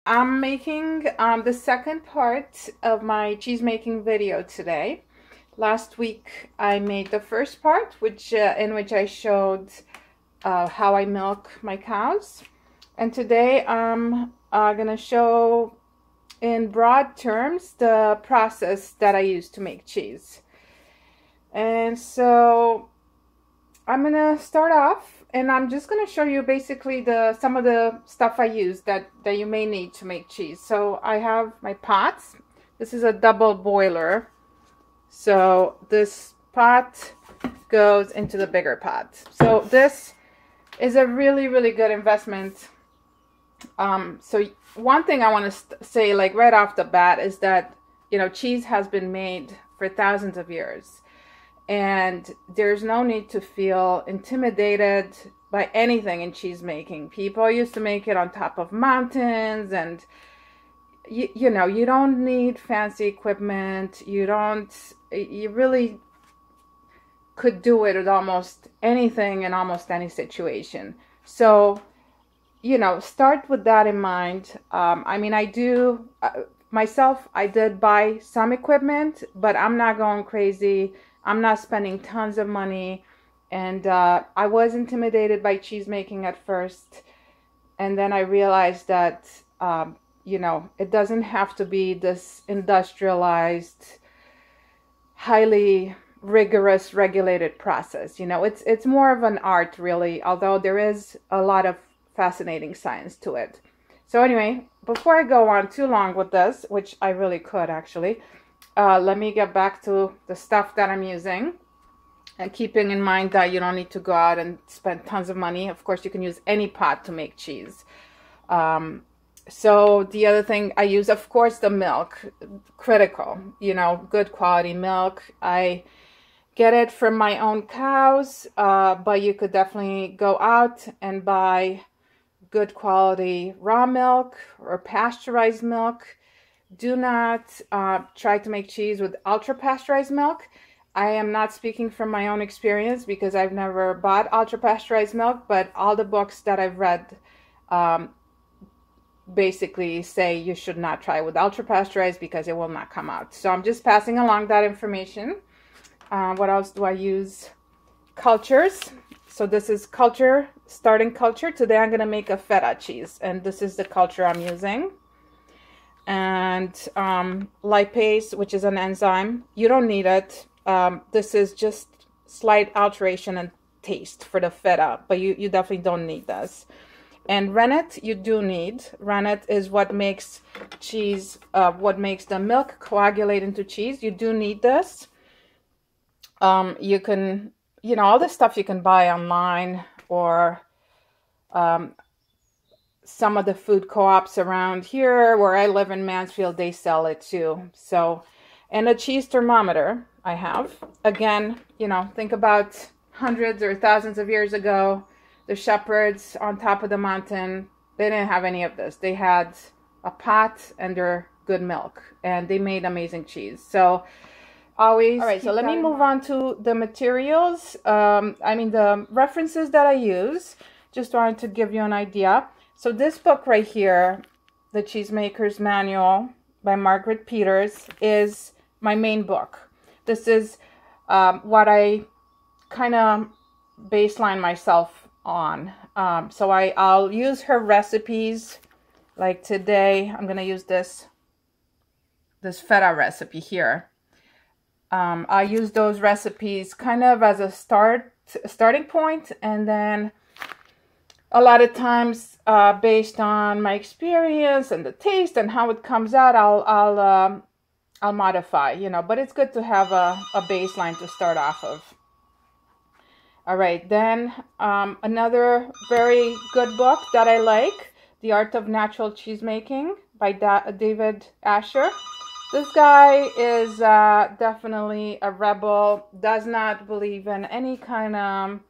I'm making the second part of my cheese making video today. Last week I made the first part, in which I showed how I milk my cows, and today I'm gonna show in broad terms the process that I use to make cheese. And so I'm gonna start off, and I'm just gonna show you basically some of the stuff I use that you may need to make cheese. So I have my pots. This is a double boiler, so this pot goes into the bigger pot. So this is a really good investment. So one thing I want to say, like right off the bat, is that cheese has been made for thousands of years. And there's no need to feel intimidated by anything in cheese making. People used to make it on top of mountains, and you don't need fancy equipment. You really could do it with almost anything in almost any situation. So, start with that in mind. I mean, I do, myself, I did buy some equipment, but I'm not going crazy. I'm not spending tons of money, and I was intimidated by cheese making at first, and then I realized that it doesn't have to be this industrialized, highly rigorous, regulated process. It's more of an art, really, although there is a lot of fascinating science to it. So anyway, before I go on too long with this, which I really could actually, let me get back to the stuff that I'm using, and keeping in mind that you don't need to go out and spend tons of money. Of course, you can use any pot to make cheese. So the other thing I use, of course, the milk, critical, good quality milk. I get it from my own cows, but you could definitely go out and buy good quality raw milk or pasteurized milk. Do not try to make cheese with ultra pasteurized milk. I am not speaking from my own experience because I've never bought ultra pasteurized milk, but all the books that I've read basically say you should not try with ultra pasteurized because it will not come out. So I'm just passing along that information. What else do I use? Cultures. So this is starting culture. Today I'm going to make a feta cheese, and this is the culture I'm using. And lipase, which is an enzyme. You don't need it. This is just slight alteration and taste for the feta, but you definitely don't need this. And rennet you do need. Rennet is what makes cheese, what makes the milk coagulate into cheese. You do need this. You can, all this stuff you can buy online, or some of the food co-ops around here where I live in Mansfield, they sell it too. So, and a cheese thermometer I have. Again, think about hundreds or thousands of years ago, the shepherds on top of the mountain, they didn't have any of this. They had a pot and their good milk, and they made amazing cheese. So always. All right, so let me move on to the materials. The references that I use. Just wanted to give you an idea. So this book right here, The Cheesemaker's Manual by Margaret Peters, is my main book. This is what I kind of baseline myself on. So I'll use her recipes. Like today, I'm going to use this feta recipe here. I use those recipes kind of as a starting point, and then a lot of times, based on my experience and the taste and how it comes out, I'll modify, but it's good to have a baseline to start off of. All right, then another very good book that I like, The Art of Natural Cheesemaking by David Asher. This guy is definitely a rebel, does not believe in any kind of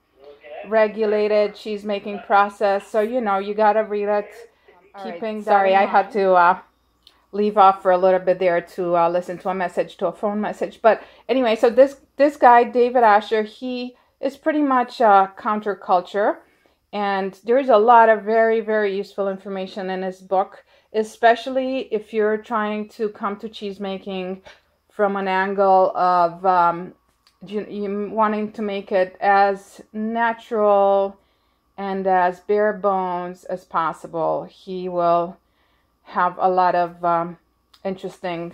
regulated cheese making process. So, you got to read it. Keeping, sorry, I had to leave off for a little bit there to listen to a phone message. But anyway, so this guy, David Asher, he is pretty much counterculture. And there's a lot of very, very useful information in this book, especially if you're trying to come to cheese making from an angle of you wanting to make it as natural and as bare bones as possible. He will have a lot of interesting,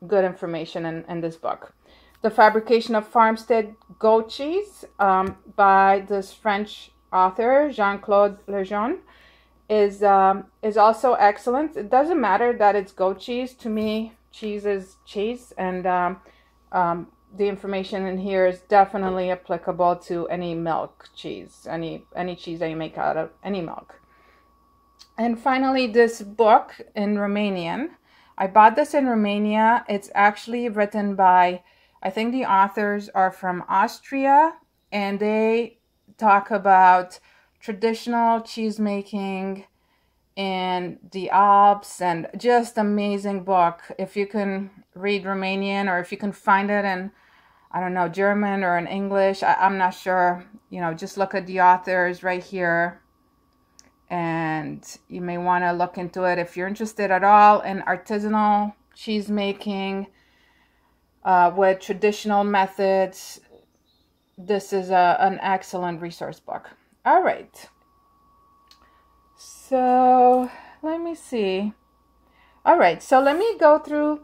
good information in this book. The Fabrication of Farmstead Goat Cheese by this French author, Jean-Claude Lejeune, is also excellent. It doesn't matter that it's goat cheese. To me, cheese is cheese, and the information in here is definitely applicable to any milk cheese, any cheese that you make out of any milk. And finally, this book in Romanian. I bought this in Romania. It's actually written by, I think the authors are from Austria, and they talk about traditional cheese making in the Alps, and just amazing book. If you can read Romanian, or if you can find it in, I don't know, German or in English, I'm not sure, just look at the authors right here, and you may want to look into it if you're interested at all in artisanal cheese making with traditional methods. This is an excellent resource book. All right. So let me see. All right. So let me go through,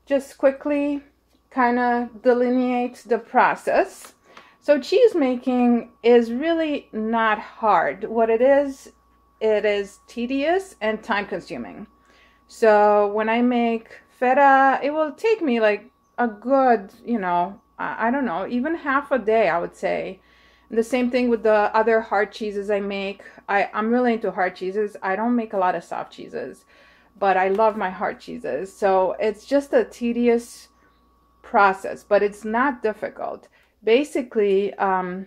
just quickly kind of delineate the process. So cheese making is really not hard. What it is tedious and time consuming. So when I make feta, it will take me like a good, I don't know, even half a day, I would say. And the same thing with the other hard cheeses I make. I'm really into hard cheeses. I don't make a lot of soft cheeses, but I love my hard cheeses. So it's just a tedious process, but it's not difficult. Basically, a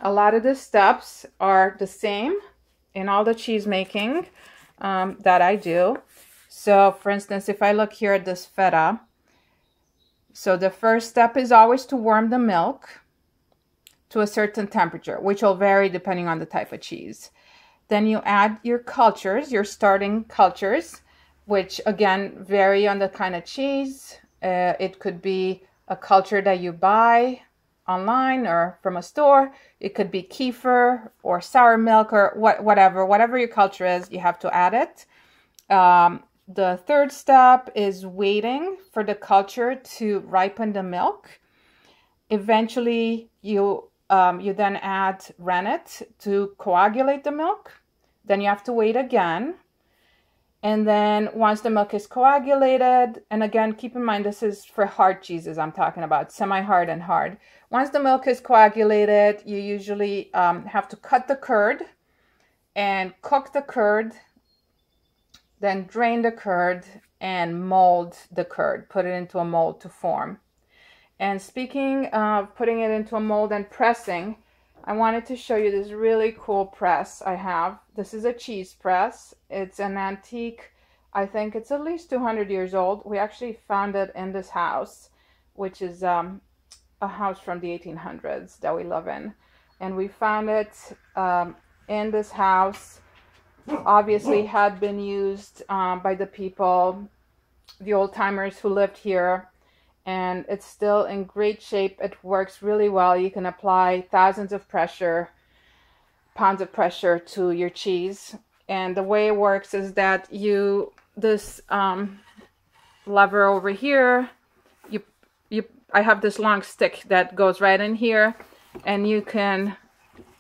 lot of the steps are the same in all the cheese making that I do. So for instance, if I look here at this feta, so the first step is always to warm the milk to a certain temperature, which will vary depending on the type of cheese. Then you add your cultures, your starting cultures, which again vary on the kind of cheese. It could be a culture that you buy online or from a store. It could be kefir or sour milk or whatever your culture is, you have to add it. The third step is waiting for the culture to ripen the milk. Eventually, you then add rennet to coagulate the milk. Then you have to wait again. And then once the milk is coagulated, and again, keep in mind, this is for hard cheeses I'm talking about, semi-hard and hard. Once the milk is coagulated, you usually have to cut the curd and cook the curd, then drain the curd and mold the curd, put it into a mold to form. And speaking of putting it into a mold and pressing, I wanted to show you this really cool press I have. This is a cheese press. It's an antique. I think it's at least 200 years old. We actually found it in this house, which is a house from the 1800s that we live in. And we found it in this house. Obviously had been used by the people, the old timers who lived here. And it's still in great shape. It works really well. You can apply thousands of pounds of pressure to your cheese. And the way it works is that this lever over here, I have this long stick that goes right in here, and you can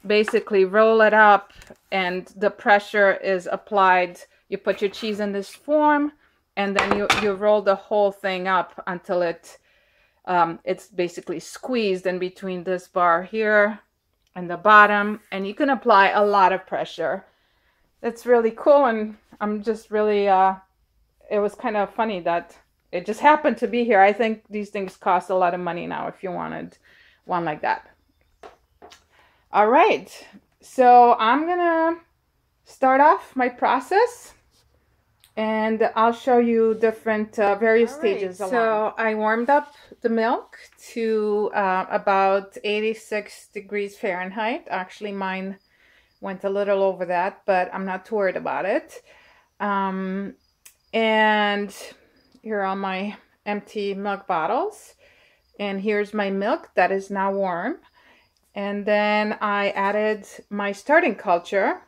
basically roll it up, and the pressure is applied. You put your cheese in this form, and then you roll the whole thing up until it's basically squeezed in between this bar here and the bottom, and you can apply a lot of pressure. It's really cool, and I'm just really, it was kind of funny that it just happened to be here. I think these things cost a lot of money now if you wanted one like that. All right, so I'm gonna start off my process, and I'll show you different various stages along. So I warmed up the milk to about 86 degrees Fahrenheit. Actually, mine Went a little over that, but I'm not too worried about it. And here are my empty milk bottles. And here's my milk that is now warm. And then I added my starting culture.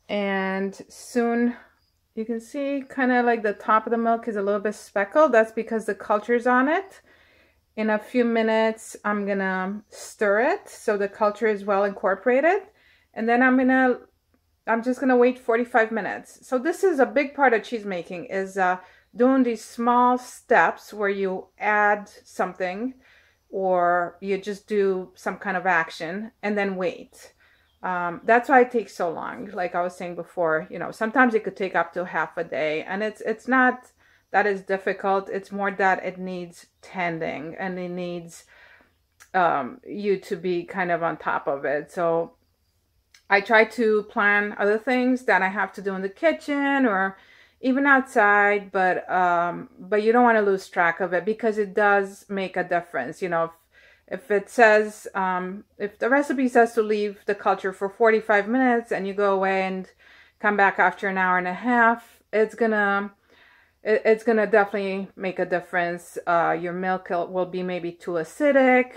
And soon you can see kind of like the top of the milk is a little bit speckled. That's because the culture's on it. In a few minutes, I'm gonna stir it so the culture is well incorporated. And then I'm just gonna wait 45 minutes. So this is a big part of cheese making, is doing these small steps where you add something or you just do some kind of action and then wait. That's why it takes so long. Like I was saying before, you know, sometimes it could take up to half a day, and it's not that is difficult. It's more that it needs tending and it needs you to be kind of on top of it. So I try to plan other things that I have to do in the kitchen or even outside, but you don't want to lose track of it, because it does make a difference. You know, if it says, if the recipe says to leave the culture for 45 minutes and you go away and come back after an hour and a half, it's gonna definitely make a difference. Your milk will be maybe too acidic,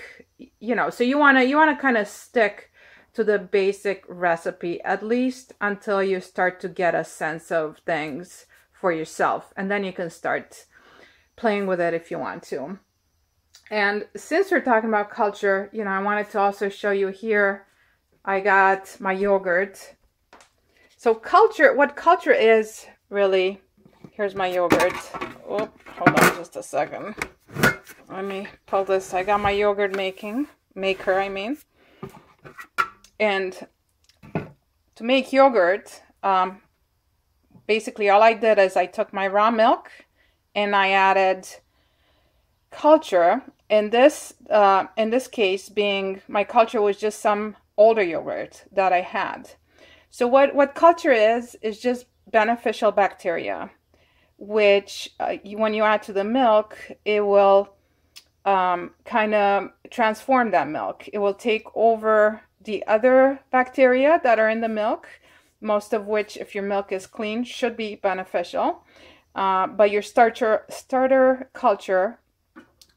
you know, so you wanna kind of stick to the basic recipe, at least until you start to get a sense of things for yourself. And then you can start playing with it if you want to. And since we're talking about culture, you know, I wanted to also show you here, I got my yogurt. So culture, what culture is really, here's my yogurt. Oh, hold on just a second. Let me pull this. I got my yogurt maker, I mean. And to make yogurt, basically all I did is I took my raw milk and I added culture. In this case, being my culture was just some older yogurt that I had. So what culture is just beneficial bacteria, which when you add to the milk, it will kind of transform that milk. It will take over the other bacteria that are in the milk, most of which, if your milk is clean, should be beneficial. But your starter culture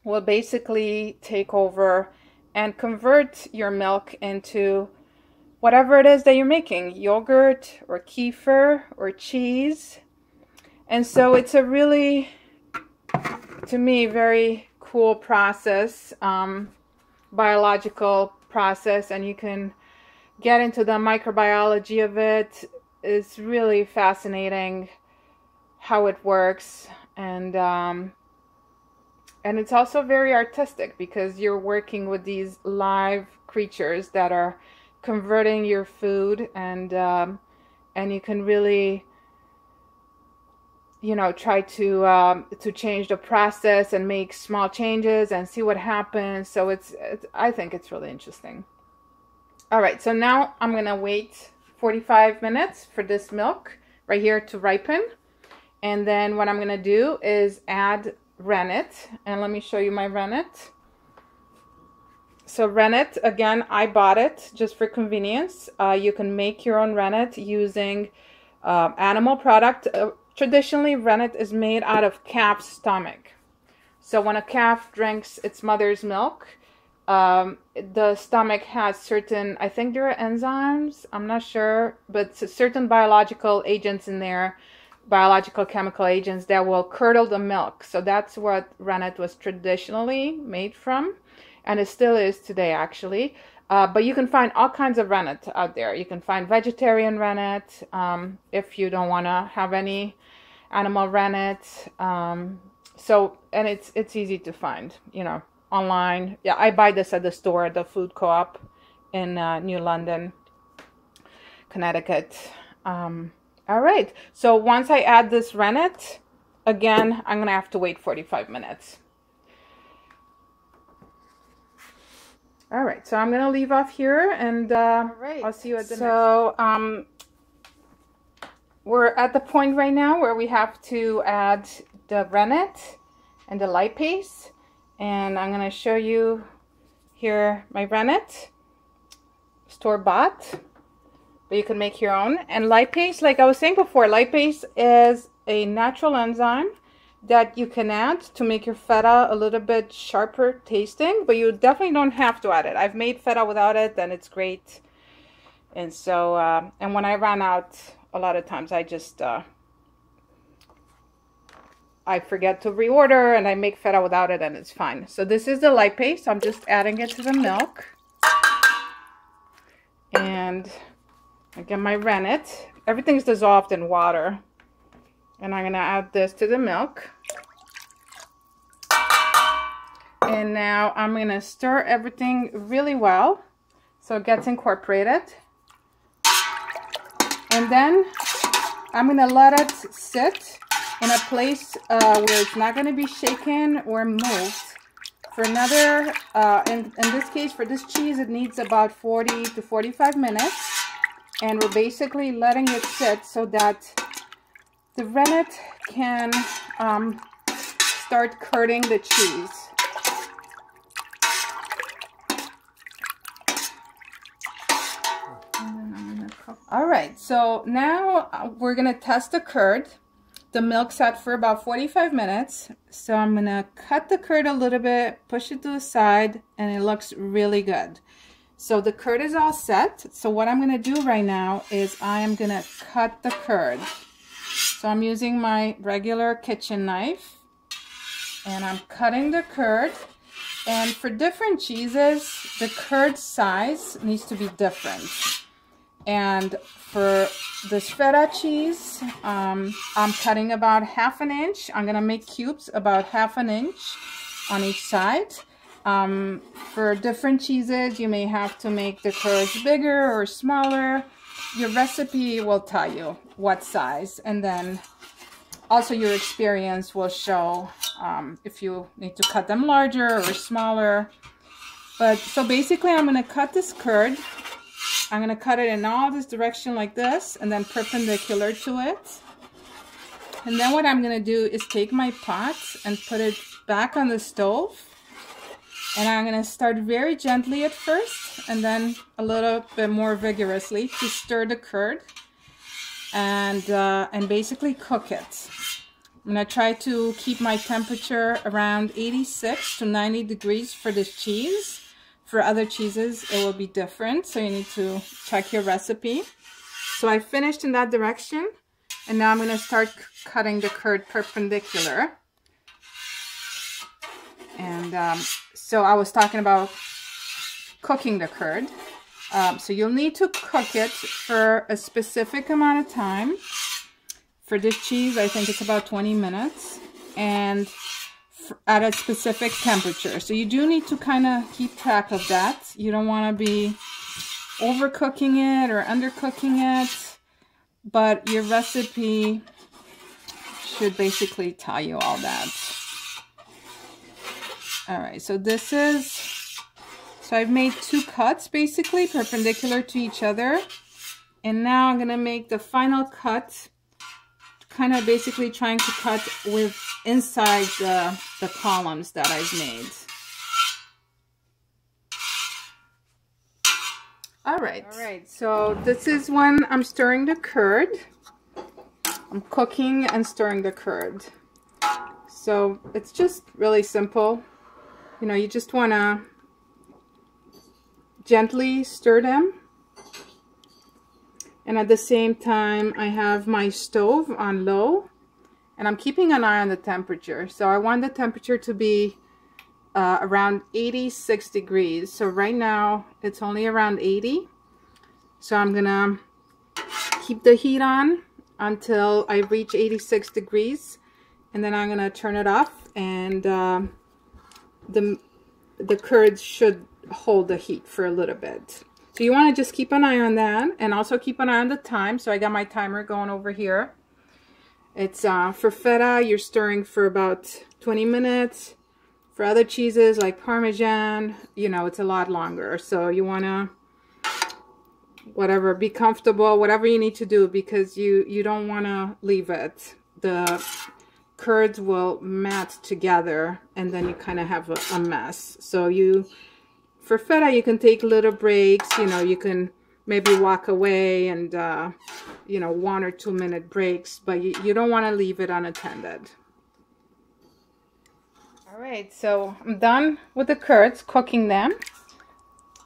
will basically take over and convert your milk into whatever it is that you're making, yogurt or kefir or cheese. And so it's a really, to me, very cool process, biological process, and you can get into the microbiology of it. It's really fascinating how it works, and it's also very artistic, because you're working with these live creatures that are converting your food, and you can really, you know, try to change the process and make small changes and see what happens. So it's I think it's really interesting. All right, so now I'm gonna wait 45 minutes for this milk right here to ripen, and then what I'm gonna do is add rennet. And let me show you my rennet. So rennet, again, I bought it just for convenience. You can make your own rennet using animal product. Traditionally, rennet is made out of calf's stomach. So when a calf drinks its mother's milk, the stomach has certain, I think there are enzymes, I'm not sure, but certain biological agents in there, biological chemical agents that will curdle the milk. So that's what rennet was traditionally made from, and it still is today, actually. But you can find all kinds of rennet out there. You can find vegetarian rennet if you don't want to have any animal rennet. So, and it's easy to find, you know, online. Yeah, I buy this at the store, the food co-op in New London, Connecticut. All right, so once I add this rennet, again, I'm gonna have to wait 45 minutes. All right, so I'm gonna leave off here, and I'll see you at the next. So we're at the point right now where we have to add the rennet and the lipase, and I'm gonna show you here my rennet, store-bought. but you can make your own. And lipase, like I was saying before, lipase is a natural enzyme that you can add to make your feta a little bit sharper tasting, but you definitely don't have to add it. I've made feta without it, and it's great. And so, and when I run out, a lot of times I just, I forget to reorder and I make feta without it and it's fine. So this is the lipase. I'm just adding it to the milk. And I get my rennet. Everything's dissolved in water. And I'm going to add this to the milk. And now I'm going to stir everything really well so it gets incorporated. And then I'm going to let it sit in a place where it's not going to be shaken or moved for another, in this case, for this cheese, it needs about 40 to 45 minutes. And we're basically letting it sit so that the rennet can start coating the cheese. All right, so now we're going to test the curd. The milk sat for about 45 minutes. So I'm going to cut the curd a little bit, push it to the side, and it looks really good. So the curd is all set. So what I'm going to do right now is I am going to cut the curd. So I'm using my regular kitchen knife, and I'm cutting the curd. And for different cheeses, the curd size needs to be different. And for this feta cheese, I'm cutting about ½ inch. I'm gonna make cubes about ½ inch on each side. For different cheeses, you may have to make the curds bigger or smaller. Your recipe will tell you what size, and then also your experience will show if you need to cut them larger or smaller. But so basically, I'm gonna cut this curd. I'm going to cut it in all this direction like this, and then perpendicular to it. And then what I'm going to do is take my pot and put it back on the stove. And I'm going to start very gently at first, and then a little bit more vigorously to stir the curd and basically cook it. I'm going to try to keep my temperature around 86 to 90 degrees for this cheese. For other cheeses, it will be different, so you need to check your recipe. So I finished in that direction, and now I'm going to start cutting the curd perpendicular. And so I was talking about cooking the curd. So you'll need to cook it for a specific amount of time. For this cheese, I think it's about 20 minutes. And at a specific temperature. So you do need to kind of keep track of that. You don't want to be overcooking it or undercooking it, but your recipe should basically tell you all that. All right, so this is, so I've made 2 cuts basically perpendicular to each other, and now I'm gonna make the final cut, kind of basically trying to cut with inside the columns that I've made. All right, so this is when I'm stirring the curd. I'm cooking and stirring the curd. So it's just really simple. You know, you just want to gently stir them. And at the same time, I have my stove on low. And I'm keeping an eye on the temperature. So I want the temperature to be around 86 degrees. So right now, it's only around 80. So I'm going to keep the heat on until I reach 86 degrees. And then I'm going to turn it off. And the curds should hold the heat for a little bit. So you want to just keep an eye on that. And also keep an eye on the time. So I got my timer going over here. It's for feta, you're stirring for about 20 minutes. For other cheeses like Parmesan, you know, it's a lot longer. So you want to, whatever, be comfortable, whatever you need to do, because you don't want to leave it. The curds will mat together, and then you kind of have a mess. So for feta, you can take little breaks. You know, you can maybe walk away and, you know, 1 or 2 minute breaks, but you don't want to leave it unattended. All right, so I'm done with the curds, cooking them.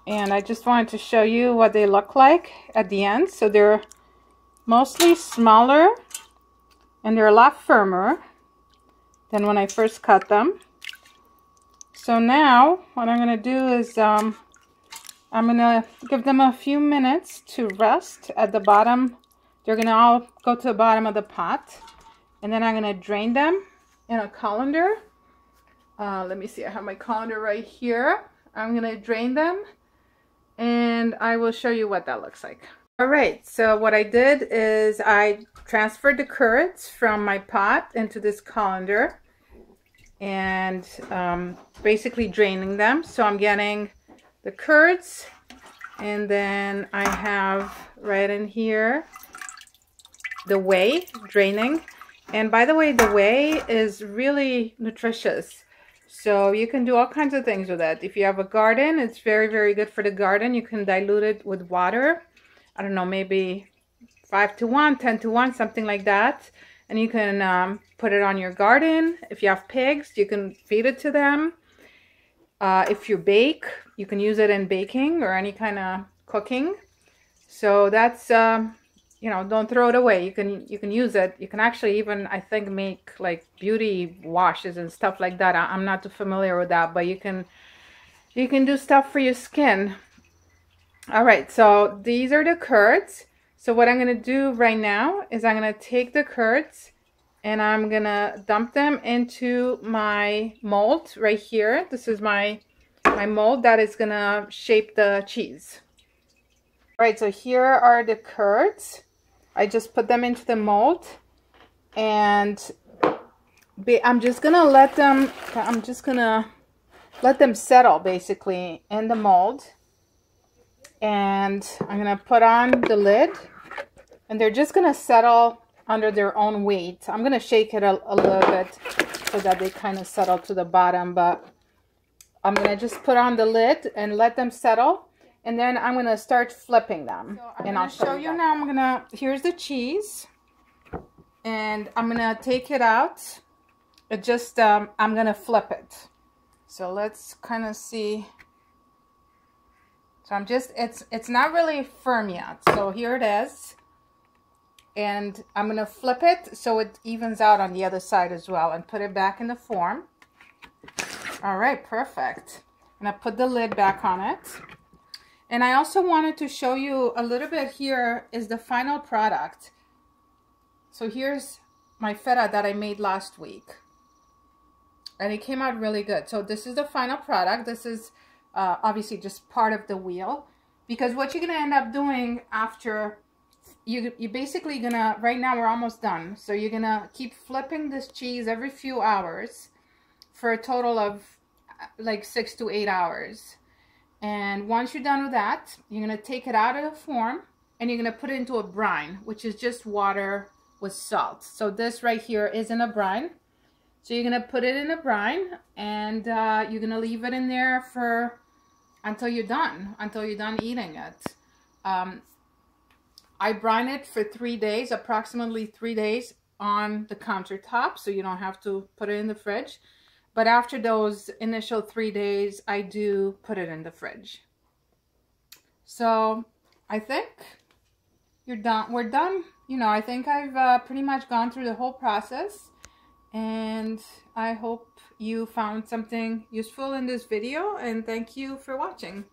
And I just wanted to show you what they look like at the end. So they're mostly smaller and they're a lot firmer than when I first cut them. So now what I'm going to do is I'm going to give them a few minutes to rest at the bottom. They're going to all go to the bottom of the pot. And then I'm going to drain them in a colander. Let me see, I have my colander right here. I'm going to drain them and I will show you what that looks like. All right, so what I did is I transferred the curds from my pot into this colander and basically draining them. So I'm getting the curds, and then I have right in here the whey draining. And by the way, the whey is really nutritious. So you can do all kinds of things with it. If you have a garden, it's very, very good for the garden. You can dilute it with water. I don't know, maybe 5-to-1, 10-to-1, something like that. And you can put it on your garden. If you have pigs, you can feed it to them. If you bake, you can use it in baking or any kind of cooking. So that's, you know, don't throw it away. You can use it. You can actually even, I think, make like beauty washes and stuff like that. I'm not too familiar with that, but you can do stuff for your skin. All right, so these are the curds. So what I'm going to do right now is I'm going to take the curds and I'm going to dump them into my mold right here. This is my mold that is going to shape the cheese. All right, so here are the curds. I just put them into the mold and I'm just going to let them settle basically in the mold. And I'm going to put on the lid and they're just going to settle under their own weight. I'm going to shake it a little bit so that they kind of settle to the bottom, but I'm going to just put on the lid and let them settle. And then I'm going to start flipping them. So and I'll show you now. Here's the cheese. And I'm going to take it out. I'm going to flip it. So let's kind of see. So it's not really firm yet. So here it is. And I'm going to flip it so it evens out on the other side as well and put it back in the form. All right, perfect. And I put the lid back on it. And I also wanted to show you a little bit. Here is the final product. So here's my feta that I made last week. And it came out really good. So this is the final product. This is obviously just part of the wheel. Because what you're going to end up doing after, you're basically going to, right now we're almost done. So you're going to keep flipping this cheese every few hours for a total of like 6 to 8 hours. And once you're done with that, you're going to take it out of the form and you're going to put it into a brine, which is just water with salt. So this right here is in a brine. So you're going to put it in a brine and you're going to leave it in there for until you're done eating it. I brine it for 3 days, approximately 3 days on the countertop, so you don't have to put it in the fridge. But after those initial 3 days, I do put it in the fridge. So I think you're done. We're done. You know, I think I've pretty much gone through the whole process. And I hope you found something useful in this video. And thank you for watching.